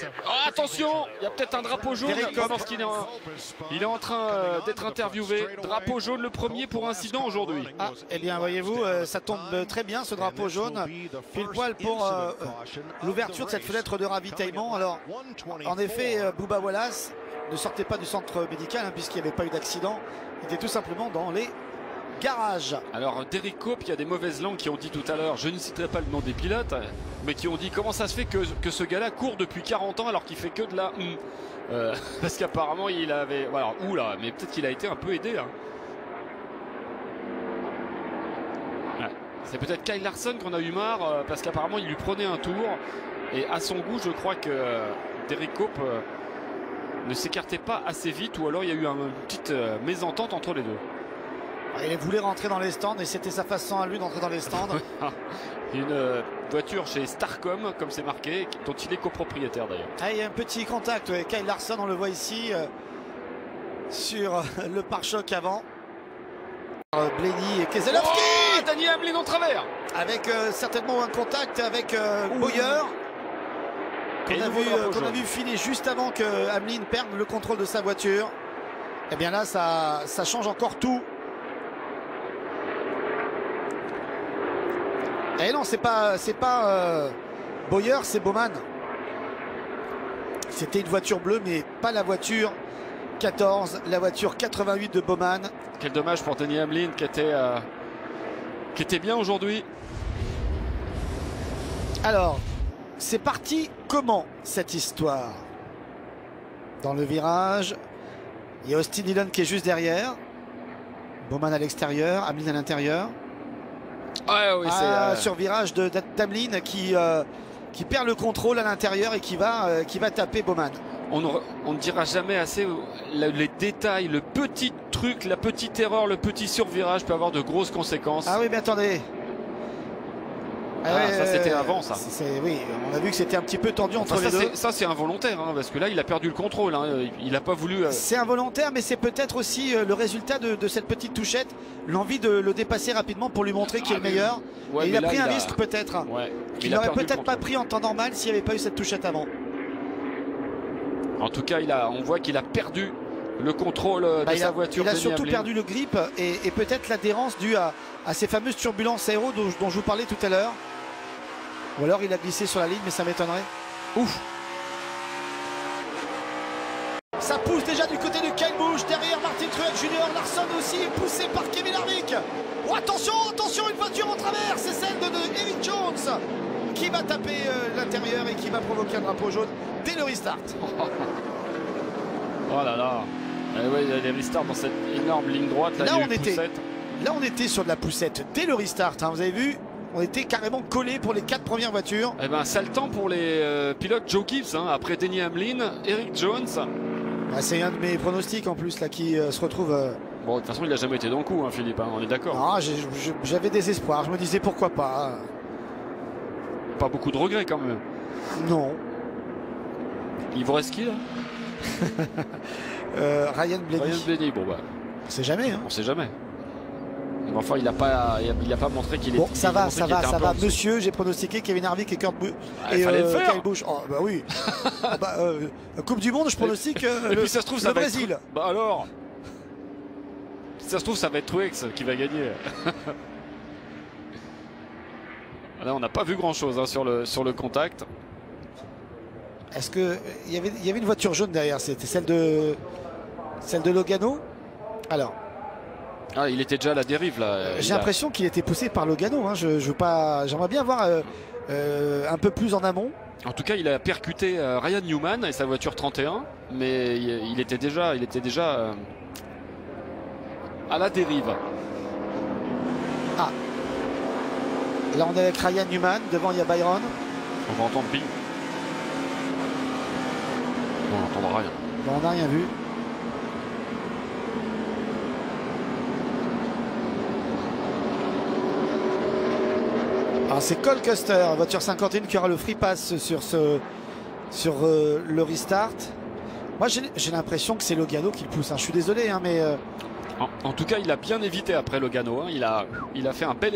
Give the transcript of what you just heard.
Oh, attention, il y a peut-être un drapeau jaune. Je pense qu'il est en train d'être interviewé. Drapeau jaune, le premier pour incident aujourd'hui. Ah, eh bien, voyez-vous, ça tombe très bien ce drapeau jaune. Pile poil pour l'ouverture de cette fenêtre de ravitaillement. Alors, en effet, Bubba Wallace ne sortait pas du centre médical puisqu'il n'y avait pas eu d'accident. Il était tout simplement dans les garages. Alors, Derek Cope, il y a des mauvaises langues qui ont dit tout à l'heure, je ne citerai pas le nom des pilotes, mais qui ont dit comment ça se fait que ce gars-là court depuis 40 ans alors qu'il fait que de la parce qu'apparemment il avait. Alors, oula, mais peut-être qu'il a été un peu aidé. Ouais. C'est peut-être Kyle Larson qu'on a eu marre parce qu'apparemment il lui prenait un tour. Et à son goût, je crois que Derek Cope ne s'écartait pas assez vite, ou alors il y a eu une petite mésentente entre les deux. Il voulait rentrer dans les stands et c'était sa façon à lui d'entrer dans les stands. Une voiture chez Starcom, comme c'est marqué, dont il est copropriétaire d'ailleurs. Il y a un petit contact avec Kyle Larson, on le voit ici sur le pare-choc avant. Blaney et Keselowski. Oh, Danny Hamlin en travers. Avec certainement un contact avec Bowyer. Qu'on a vu filer juste avant que Hamlin perde le contrôle de sa voiture. Et bien là, ça change encore tout. Et non, c'est pas Bowyer, c'est Bowman. C'était une voiture bleue, mais pas la voiture 14, la voiture 88 de Bowman. Quel dommage pour Denny Hamlin qui était bien aujourd'hui. Alors, c'est parti comment cette histoire? Dans le virage, il y a Austin Dillon qui est juste derrière. Bowman à l'extérieur, Hamlin à l'intérieur. Ouais, oui, sur virage d'Hamlin qui perd le contrôle à l'intérieur et qui va taper Bowman. On ne dira jamais assez les détails, le petit truc, la petite erreur, le petit survirage peut avoir de grosses conséquences. Ah oui, mais attendez. Ça c'était avant ça. Oui, on a vu que c'était un petit peu tendu entre les deux. Ça c'est involontaire parce que là il a perdu le contrôle. Il n'a pas voulu. C'est involontaire, mais c'est peut-être aussi le résultat de cette petite touchette, l'envie de le dépasser rapidement pour lui montrer qu'il est le meilleur. Ouais, et il a pris un risque peut-être. Ouais, qu'il n'aurait peut-être pas pris en temps normal s'il n'y avait pas eu cette touchette avant. En tout cas, on voit qu'il a perdu le contrôle de sa voiture. Il a surtout perdu le grip et peut-être l'adhérence due à ces fameuses turbulences aéro dont je vous parlais tout à l'heure. Ou alors il a glissé sur la ligne, mais ça m'étonnerait. Ouf! Ça pousse déjà du côté de Kyle Busch, derrière Martin Truex Jr. Larson aussi est poussé par Kevin Harvick. Oh, attention, attention, une voiture en travers, c'est celle de Erik Jones qui va taper l'intérieur et qui va provoquer un drapeau jaune dès le restart. Oh là là. Ouais, il y a des restarts dans cette énorme ligne droite. Là on était sur de la poussette dès le restart, vous avez vu? On était carrément collés pour les 4 premières voitures. Eh ben, sale temps pour les pilotes Joe Gibbs. Après Denny Hamlin, Erik Jones. C'est un de mes pronostics en plus là qui se retrouve. Bon, de toute façon, il n'a jamais été dans le coup, Philippe. On est d'accord. Ah, j'avais des espoirs. Je me disais pourquoi pas. Pas beaucoup de regrets quand même. Non. Il vous reste qui là? Ryan Blaney. Ryan Blaney, bon bah. On sait jamais. On sait jamais. Enfin, il n'a pas montré qu'il était. Bon, ça va. Monsieur, j'ai pronostiqué Kevin Harvick et Kurt Busch. Il fallait le faire. Kyle Busch. Oh, bah oui. Coupe du Monde, je pronostique et puis ça se trouve, le Brésil. Bah alors. Ça se trouve, ça va être Truex qui va gagner. Là, on n'a pas vu grand-chose sur le contact. Est-ce que il y avait une voiture jaune derrière? C'était celle de Logano. Alors. Ah, il était déjà à la dérive là. J'ai l'impression qu'il était poussé par Logano. J'aimerais bien voir un peu plus en amont. En tout cas, il a percuté Ryan Newman et sa voiture 31, mais il était déjà à la dérive. Ah. Là, on est avec Ryan Newman. Devant, il y a Byron. On va entendre ping. On n'entendra rien. Bon, on n'a rien vu. C'est Cole Custer, voiture 51 qui aura le free pass sur le restart. Moi j'ai l'impression que c'est Logano qui le pousse. Je suis désolé mais en tout cas il a bien évité après Logano. Il a fait un bel